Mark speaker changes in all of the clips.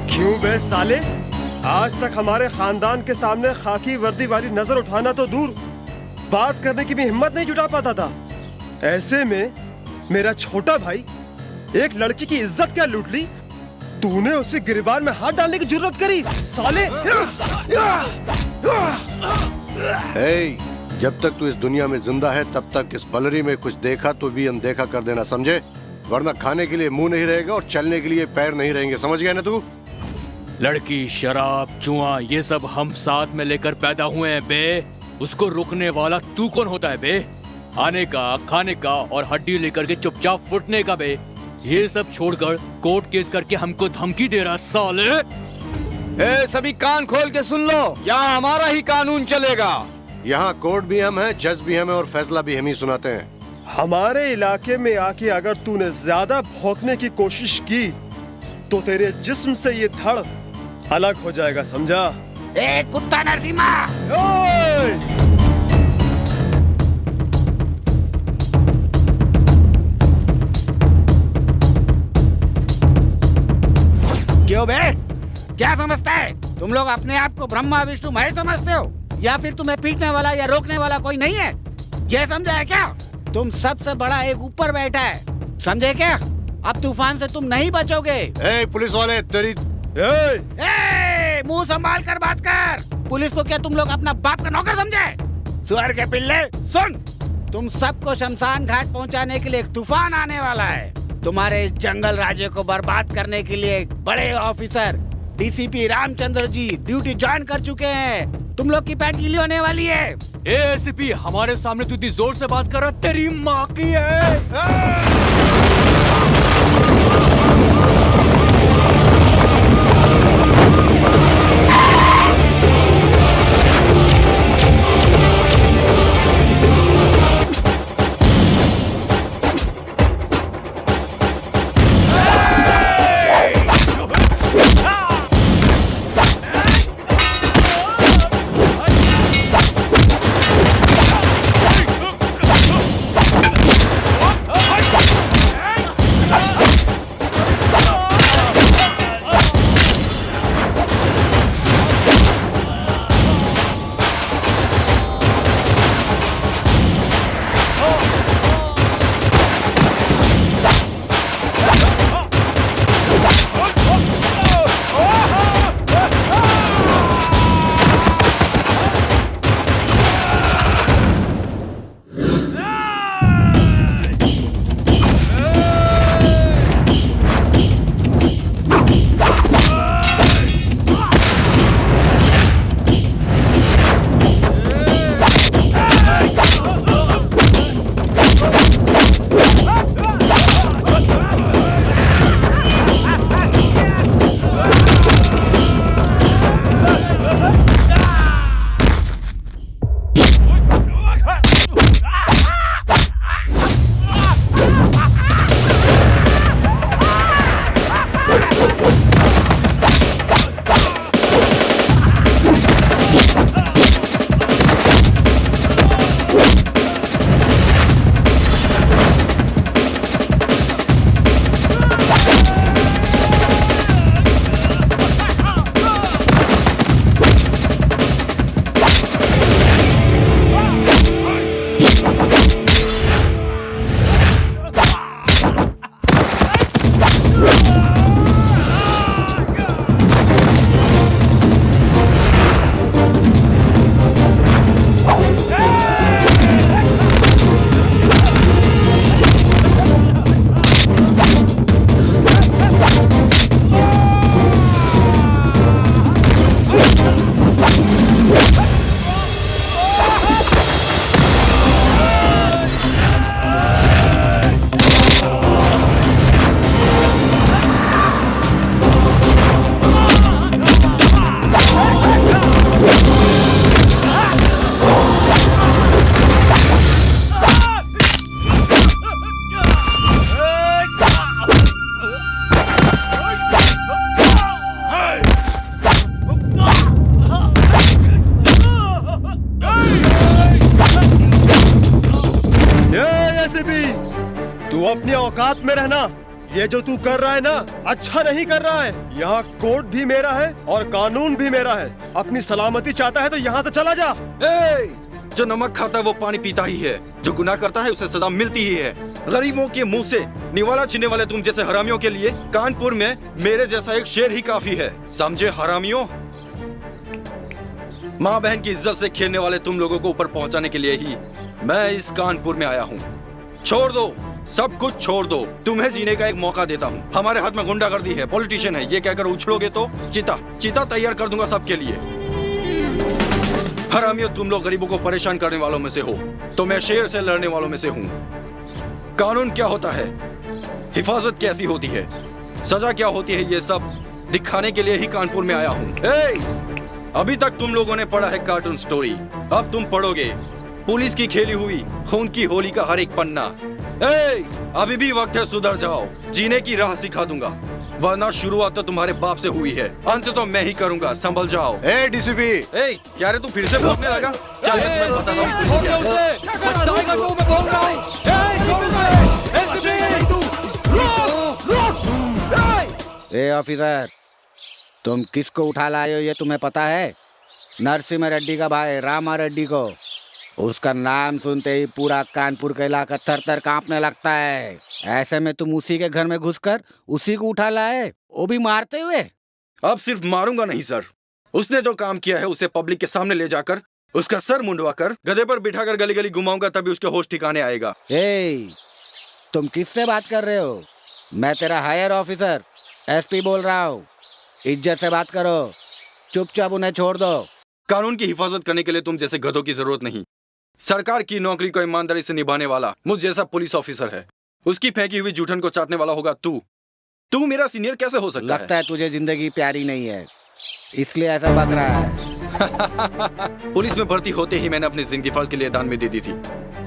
Speaker 1: क्यों बे साले, आज तक हमारे खानदान के सामने खाकी वर्दी वाली नजर उठाना तो दूर, बात करने की भी हिम्मत नहीं जुटा पाता था। ऐसे में मेरा छोटा भाई एक लड़की की इज्जत क्या लूट ली, तूने उसे गिरबान में हाथ डालने की जरूरत करी साले।
Speaker 2: जब तक तू इस दुनिया में जिंदा है तब तक इस बलरी में कुछ देखा तो भी अनदेखा कर देना, समझे? वरना खाने के लिए मुंह नहीं रहेगा और चलने के लिए पैर नहीं रहेंगे, समझ गया ना तू?
Speaker 3: लड़की, शराब, जुआ, ये सब हम साथ में लेकर पैदा हुए हैं बे। उसको रोकने वाला तू कौन होता है बे? आने का, खाने का और हड्डी लेकर के चुपचाप फुटने का बे। ये सब छोड़कर कोर्ट केस करके हमको धमकी दे रहा साले।
Speaker 4: सभी कान खोल के सुन लो, यहाँ हमारा ही कानून चलेगा।
Speaker 2: यहाँ कोर्ट भी हम हैं, जज भी हम हैं और फैसला भी हम ही सुनाते हैं।
Speaker 1: हमारे इलाके में आके अगर तूने ज्यादा भौंकने की कोशिश की तो तेरे जिस्म से ये धड़ अलग हो जाएगा, समझा?
Speaker 4: ए कुत्ता नरसिम्हा! क्यों बे? क्या समझता है? तुम लोग अपने आप को ब्रह्मा विष्णु महेश समझते हो, या फिर तुम्हें पीटने वाला या रोकने वाला कोई नहीं है? ये समझा है क्या? तुम सबसे बड़ा एक ऊपर बैठा है, समझे क्या? अब तूफान से तुम नहीं बचोगे।
Speaker 2: पुलिस वाले तेरी
Speaker 4: मुंह संभाल कर बात कर। पुलिस को क्या तुम लोग अपना बाप का नौकर समझे? सुअर के पिल्ले, सुन, तुम सबको शमशान घाट पहुंचाने के लिए एक तूफान आने वाला है। तुम्हारे इस जंगल राज्य को बर्बाद करने के लिए बड़े officer DCP Ramchandra ji duty join कर चुके हैं। तुम लोग की पैंट गीली होने वाली है।
Speaker 3: एसीपी, हमारे सामने तू इतनी जोर से बात कर रहा, तेरी माँ की है।
Speaker 1: औकात में रहना। ये जो तू कर रहा है ना, अच्छा नहीं कर रहा है। यहाँ कोर्ट भी मेरा है और कानून भी मेरा है। अपनी सलामती चाहता है तो यहाँ से चला जा।
Speaker 5: जो नमक खाता है वो पानी पीता ही है, जो गुनाह करता है उसे सजा मिलती ही है। गरीबों के मुंह से निवाला छीनने वाले तुम जैसे हरामियों के लिए कानपुर में मेरे जैसा एक शेर ही काफी है, समझे हरामियों? माँ बहन की इज्जत से खेलने वाले तुम लोगों को ऊपर पहुंचाने के लिए ही मैं इस कानपुर में आया हूँ। छोड़ दो, सब कुछ छोड़ दो, तुम्हें जीने का एक मौका देता हूँ। हमारे हाथ में गुंडागर्दी है, पॉलिटिशियन है, ये कहकर उछलोगे तो चिता तैयार कर दूंगा सबके लिए। हरामियों, तुम लोग गरीबों को परेशान करने वालों में से हो, तो मैं शेर से लड़ने वालों में से हूँ। कानून क्या होता है, हिफाजत कैसी होती है, सजा क्या होती है, ये सब दिखाने के लिए ही कानपुर में आया हूँ। अभी तक तुम लोगों ने पढ़ा है कार्टून स्टोरी, अब तुम पढ़ोगे पुलिस की खेली हुई खून की होली का हर एक पन्ना। अभी भी वक्त है, सुधर जाओ, जीने की राह सिखा दूंगा, वरना शुरुआत तो तुम्हारे बाप से हुई है, अंत तो मैं ही करूंगा, संभल जाओ।
Speaker 2: डीसीपी,
Speaker 5: क्या रे तू फिर से बोलने लगा? चल मैं तुम्हें बताता
Speaker 4: हूँ। ऑफिसर, तुम किसको उठा लाए हो ये तुम्हें पता है? नरसिम्हा रेड्डी का भाई रामा रेड्डी को। उसका नाम सुनते ही पूरा कानपुर का इलाका थर थर कांपने लगता है। ऐसे में तुम उसी के घर में घुसकर उसी को उठा लाए, वो भी मारते हुए।
Speaker 5: अब सिर्फ मारूंगा नहीं सर, उसने जो काम किया है उसे पब्लिक के सामने ले जाकर उसका सर मुंडवाकर गधे पर बिठाकर गली गली घुमाऊंगा, तभी उसके होश ठिकाने आएगा।
Speaker 4: तुम किससे बात कर रहे हो? मैं तेरा हायर ऑफिसर एसपी बोल रहा हूँ, इज्जत से बात करो, चुपचाप उन्हें छोड़ दो।
Speaker 5: कानून की हिफाजत करने के लिए तुम जैसे गधों की जरूरत नहीं। सरकार की नौकरी को ईमानदारी से निभाने वाला मुझ जैसा पुलिस ऑफिसर है, उसकी फेंकी हुई जूठन को चाटने वाला होगा तू मेरा सीनियर कैसे हो सकता है?
Speaker 4: लगता है तुझे जिंदगी प्यारी नहीं है, इसलिए ऐसा बक रहा है।
Speaker 5: पुलिस में भर्ती होते ही मैंने अपनी जिंदगी फर्ज के लिए दान में दे दी थी।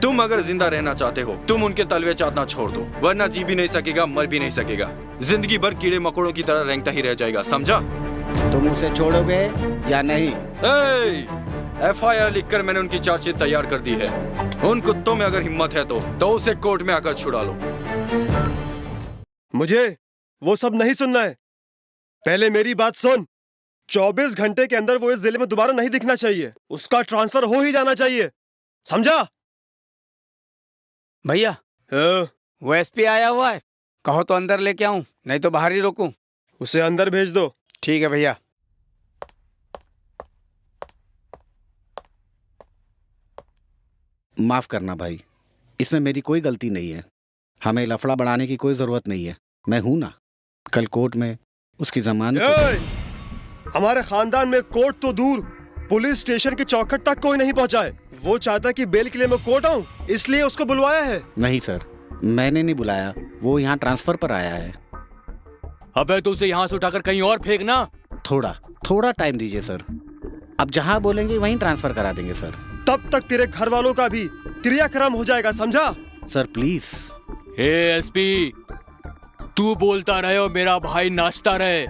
Speaker 5: तुम अगर जिंदा रहना चाहते हो, तुम उनके तलवे चाटना छोड़ दो, वरना जी भी नहीं सकेगा, मर भी नहीं सकेगा, जिंदगी भर कीड़े मकोड़ों की तरह रेंगता ही रह जाएगा, समझा?
Speaker 4: तुम उसे छोड़ोगे या नहीं?
Speaker 5: FIR लिखकर मैंने उनकी चार्जशीट तैयार कर दी है। उन कुत्तों में अगर हिम्मत है तो उसे कोर्ट में आकर छुड़ा लो।
Speaker 1: मुझे वो सब नहीं सुनना है, पहले मेरी बात सुन। 24 घंटे के अंदर वो इस जिले में दोबारा नहीं दिखना चाहिए, उसका ट्रांसफर हो ही जाना चाहिए, समझा?
Speaker 6: भैया वो एसपी आया हुआ है, कहो तो अंदर लेके आऊं, नहीं तो बाहर ही रोकूं?
Speaker 1: उसे अंदर भेज दो।
Speaker 6: ठीक है भैया।
Speaker 4: माफ करना भाई, इसमें मेरी कोई गलती नहीं है। हमें लफड़ा बढ़ाने की कोई जरूरत नहीं है, मैं हूं ना। कल कोर्ट में उसकी जमानत।
Speaker 1: हमारे खानदान में कोर्ट तो दूर, पुलिस स्टेशन की चौखट तक कोई नहीं पहुंचा है। वो चाहता कि बेल के लिए मैं कोर्ट आऊं, इसलिए उसको बुलवाया है।
Speaker 4: नहीं सर, मैंने नहीं बुलाया, वो यहाँ ट्रांसफर पर आया है।
Speaker 3: अबे तो उसे यहाँ से उठाकर कहीं और फेंकना।
Speaker 4: थोड़ा टाइम दीजिए सर, अब जहाँ बोलेंगे वहीं ट्रांसफर करा देंगे सर।
Speaker 1: तब तक तेरे घर वालों का भी क्रियाक्रम हो जाएगा, समझा?
Speaker 4: Sir please.
Speaker 3: एसपी, तू बोलता रहे और मेरा भाई नाचता रहे,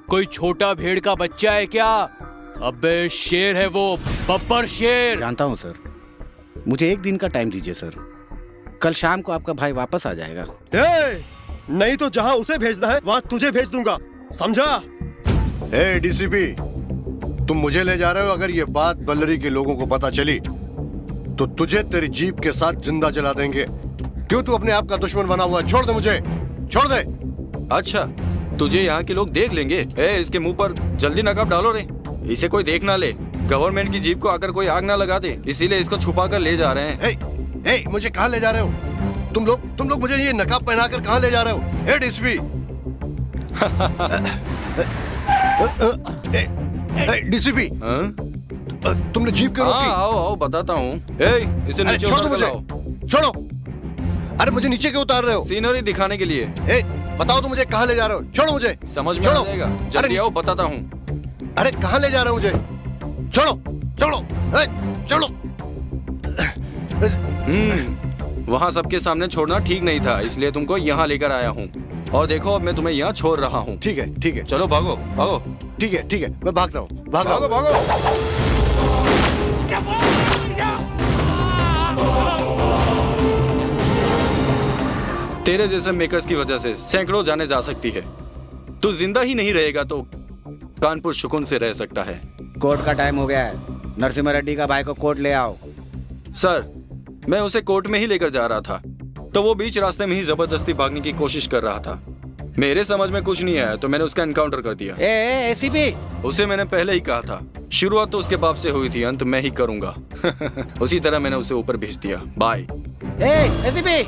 Speaker 3: कोई छोटा भेड़ का बच्चा है क्या? अबे शेर है वो, बब्बर शेर।
Speaker 4: जानता हूँ सर, मुझे एक दिन का टाइम दीजिए सर, कल शाम को आपका भाई वापस आ जाएगा।
Speaker 1: नहीं तो जहाँ उसे भेजना है वहाँ तुझे भेज दूंगा, समझा?
Speaker 2: डीसीपी, तुम मुझे ले जा रहे हो, अगर ये बात बल्लरी के लोगों को पता चली तो तुझे तेरी जीप के साथ जिंदा जला देंगे। क्यों तू अपने आप का दुश्मन बना हुआ है? छोड़ दे मुझे, छोड़ दे।
Speaker 5: अच्छा, तुझे यहाँ के लोग देख लेंगे। इसके मुंह पर जल्दी नकाब डालो रे, इसे कोई देख ना ले, गवर्नमेंट की जीप को आकर कोई आग ना लगा दे, इसीलिए इसको छुपा कर ले जा रहे हैं।
Speaker 2: मुझे कहाँ ले जा रहे हो तुम लोग मुझे ये नकाब पहनाकर कहाँ ले जा रहे हो? डीसीपी, डीसीपी, तुमने जीप क्यों रोकी?
Speaker 5: आओ बताता हूँ। इसे नीचे
Speaker 2: छोड़ो
Speaker 5: उतार
Speaker 2: मुझे, छोड़ो। अरे मुझे नीचे क्यों उतार रहे हो?
Speaker 5: सीनरी दिखाने के लिए।
Speaker 2: बताओ तो मुझे कहाँ ले जा रहे हो? छोड़ो मुझे।
Speaker 5: समझ में आ जाएगा, जल्दी आओ, बताता हूँ।
Speaker 2: अरे कहाँ ले जा रहे हो मुझे? छोड़ो छोड़ो छोड़ो।
Speaker 5: वहाँ सबके सामने छोड़ना ठीक नहीं था, इसलिए तुमको यहाँ लेकर आया हूँ। और देखो अब मैं तुम्हें यहाँ छोड़ रहा हूँ।
Speaker 2: ठीक है,
Speaker 5: चलो भागो भागो।
Speaker 2: ठीक है, मैं भाग रहा हूँ,
Speaker 5: भागो। तेरे जैसे मेकर्स की वजह से सैकड़ों जाने जा सकती है। तू जिंदा ही नहीं रहेगा तो कानपुर सुकून से रह सकता है।
Speaker 4: कोर्ट का टाइम हो गया है। नरसिम्हा रेड्डी का भाई को कोर्ट ले आओ।
Speaker 5: सर, मैं उसे कोर्ट में ही लेकर जा रहा था तो वो बीच रास्ते में ही जबरदस्ती भागने की कोशिश कर रहा था। मेरे समझ में कुछ नहीं आया तो मैंने उसका एनकाउंटर कर दिया।
Speaker 4: एसीपी,
Speaker 5: उसे मैंने पहले ही कहा था, शुरुआत तो उसके बाप से हुई थी, अंत मैं ही करूंगा। उसी तरह मैंने उसे ऊपर भेज दिया। बाय।
Speaker 4: एसीपी।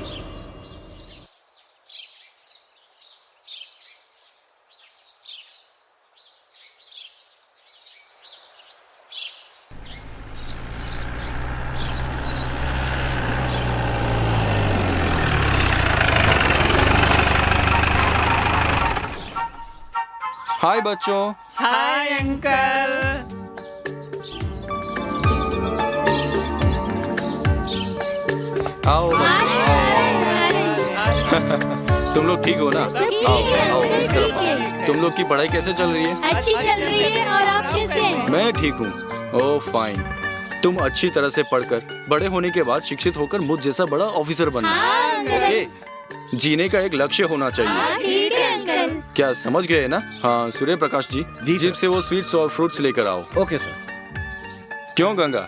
Speaker 5: हाय बच्चों।
Speaker 6: Hi uncle.
Speaker 5: आओ बच्चों, आओ। तुम लोग ठीक हो ना? आओ आओ इस तरफ आओ। तुम लोग की पढ़ाई कैसे चल रही है?
Speaker 7: अच्छी चल रही है। और आप कैसे हैं?
Speaker 5: मैं ठीक हूँ। ओह फाइन। तुम अच्छी तरह से पढ़कर बड़े होने के बाद शिक्षित होकर मुझ जैसा बड़ा ऑफिसर बनना। ओके? जीने का एक लक्ष्य होना चाहिए।
Speaker 7: ठीक है अंकल।
Speaker 5: क्या समझ गए ना? हाँ सूर्य प्रकाश जी, जीप से वो स्वीट्स और फ्रूट्स लेकर आओ।
Speaker 4: Okay sir.
Speaker 5: क्यों गंगा,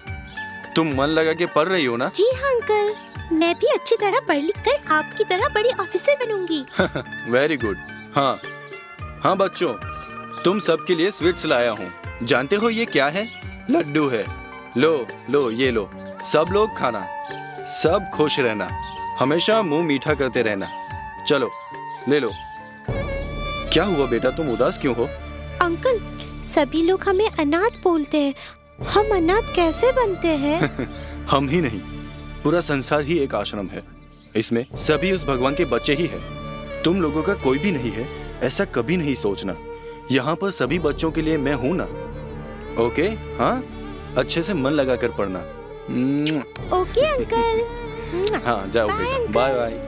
Speaker 5: तुम मन लगा के पढ़ रही हो ना?
Speaker 7: जी हाँ अंकल, मैं भी अच्छी तरह पढ़ लिख कर आपकी तरह बड़ी ऑफिसर बनूंगी।
Speaker 5: Very good. हाँ हाँ बच्चों, तुम सबके लिए स्वीट्स लाया हूँ। जानते हो ये क्या है? लड्डू है। लो लो ये लो, सब लोग खाना, सब खुश रहना, हमेशा मुंह मीठा करते रहना। चलो ले लो। क्या हुआ बेटा, तुम उदास क्यों हो?
Speaker 7: अंकल, सभी लोग हमें अनाथ बोलते हैं। हम अनाथ कैसे बनते हैं?
Speaker 5: हम ही नहीं, पूरा संसार ही एक आश्रम है। इसमें सभी उस भगवान के बच्चे ही हैं। तुम लोगों का कोई भी नहीं है, ऐसा कभी नहीं सोचना। यहाँ पर सभी बच्चों के लिए मैं हूँ ना। ओके? हाँ, अच्छे से मन लगा कर पढ़ना।
Speaker 7: Okay uncle.
Speaker 5: हाँ जाओ बेटा, बाय बाय।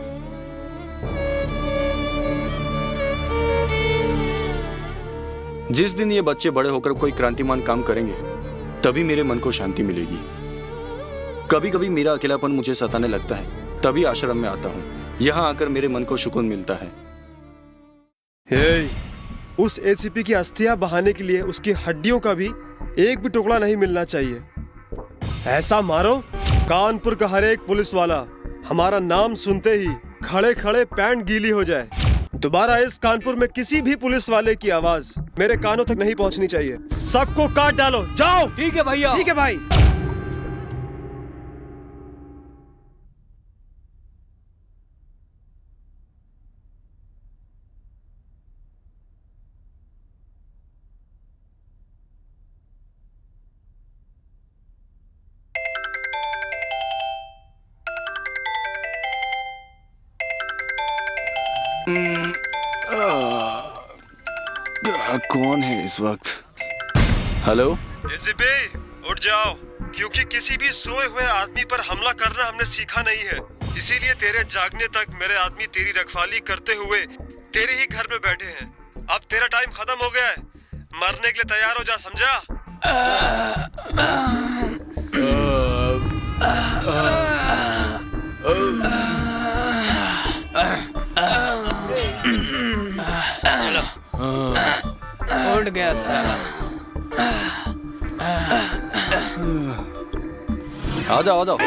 Speaker 5: जिस दिन ये बच्चे बड़े होकर कोई क्रांतिमान काम करेंगे तभी मेरे मन को शांति मिलेगी। कभी कभी मेरा अकेलापन मुझे सताने लगता है, तभी आश्रम में आता हूँ। यहाँ आकर मेरे मन को सुकून मिलता है।
Speaker 1: हे, उस एसीपी की अस्थियां बहाने के लिए उसकी हड्डियों का भी एक भी टुकड़ा नहीं मिलना चाहिए। ऐसा मारो कानपुर का हर एक पुलिस वाला हमारा नाम सुनते ही खड़े खड़े पैंट गीली हो जाए। दोबारा इस कानपुर में किसी भी पुलिस वाले की आवाज मेरे कानों तक नहीं पहुंचनी चाहिए। सबको काट डालो, जाओ।
Speaker 6: ठीक है भैया।
Speaker 1: ठीक है भाई।
Speaker 5: कौन है इस वक्त? हेलो
Speaker 1: एसीपी, उठ जाओ, क्योंकि किसी भी सोए हुए आदमी पर हमला करना हमने सीखा नहीं है। इसीलिए तेरे जागने तक मेरे आदमी तेरी रखवाली करते हुए तेरे ही घर में बैठे हैं। अब तेरा टाइम खत्म हो गया है, मरने के लिए तैयार हो जा, समझा?
Speaker 6: उठ गया साला।
Speaker 5: आ जाओ आ जाओ।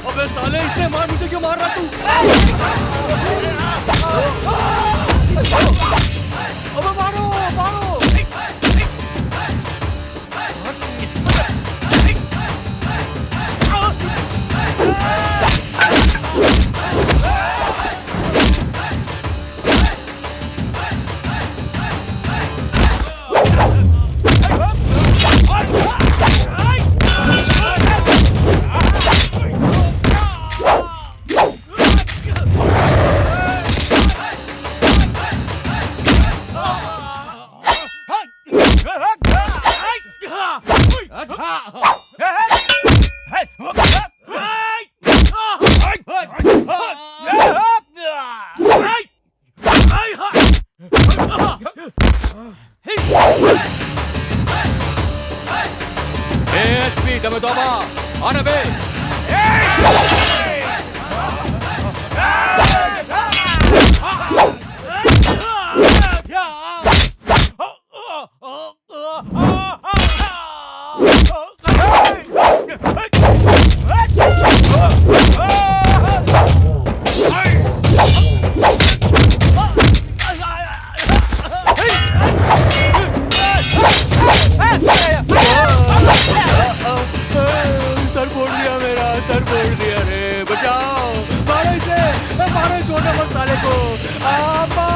Speaker 3: अबे साले, इसने मार, मुझे क्यों मार रहा तू? अबे मारो मारो। आना बे। सर फोड़ दिया मेरा, सर फोड़ दिया रे, बचाओ, मारो इसे, मारो छोटे मसाले को, आपा।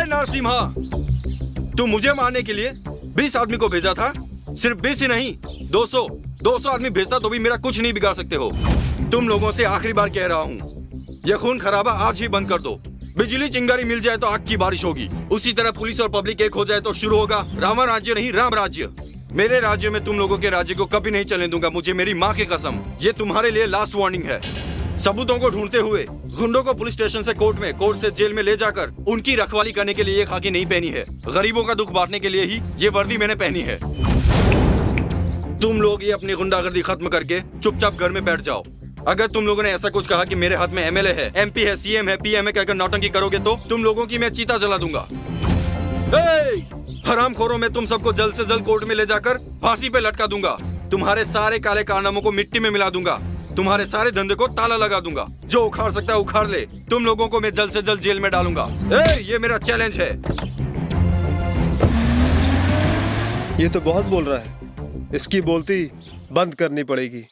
Speaker 5: नरसिम्हा, तुम मुझे मारने के लिए 20 आदमी को भेजा था। सिर्फ 20 ही नहीं, 200 आदमी भेजता तो भी मेरा कुछ नहीं बिगाड़ सकते हो। तुम लोगों से आखिरी बार कह रहा हूँ, यह खून खराबा आज ही बंद कर दो। बिजली चिंगारी मिल जाए तो आग की बारिश होगी, उसी तरह पुलिस और पब्लिक एक हो जाए तो शुरू होगा रावण राज्य नहीं राम राज्य। मेरे राज्य में तुम लोगों के राज्य को कभी नहीं चलने दूंगा, मुझे मेरी माँ की कसम। ये तुम्हारे लिए लास्ट वार्निंग है। सबूतों को ढूंढते हुए गुंडों को पुलिस स्टेशन से कोर्ट में, कोर्ट से जेल में ले जाकर उनकी रखवाली करने के लिए ये खाकी नहीं पहनी है। गरीबों का दुख बांटने के लिए ही ये वर्दी मैंने पहनी है। तुम लोग ये अपनी गुंडागर्दी खत्म करके चुपचाप घर में बैठ जाओ। अगर तुम लोगों ने ऐसा कुछ कहा कि मेरे हाथ में एमएलए है, एमपी है, सीएम है, पीएम है कहकर नौटंकी करोगे तो तुम लोगों की मैं चीता जला दूंगा। हरामखोरों, मैं तुम सबको जल्द से जल्द कोर्ट में ले जाकर फांसी पे लटका दूंगा। तुम्हारे सारे काले कारनामों को मिट्टी में मिला दूंगा। तुम्हारे सारे धंधे को ताला लगा दूंगा। जो उखाड़ सकता है उखाड़ ले। तुम लोगों को मैं जल्द से जल्द जेल में डालूंगा। ये मेरा चैलेंज है।
Speaker 1: ये तो बहुत बोल रहा है, इसकी बोलती बंद करनी पड़ेगी।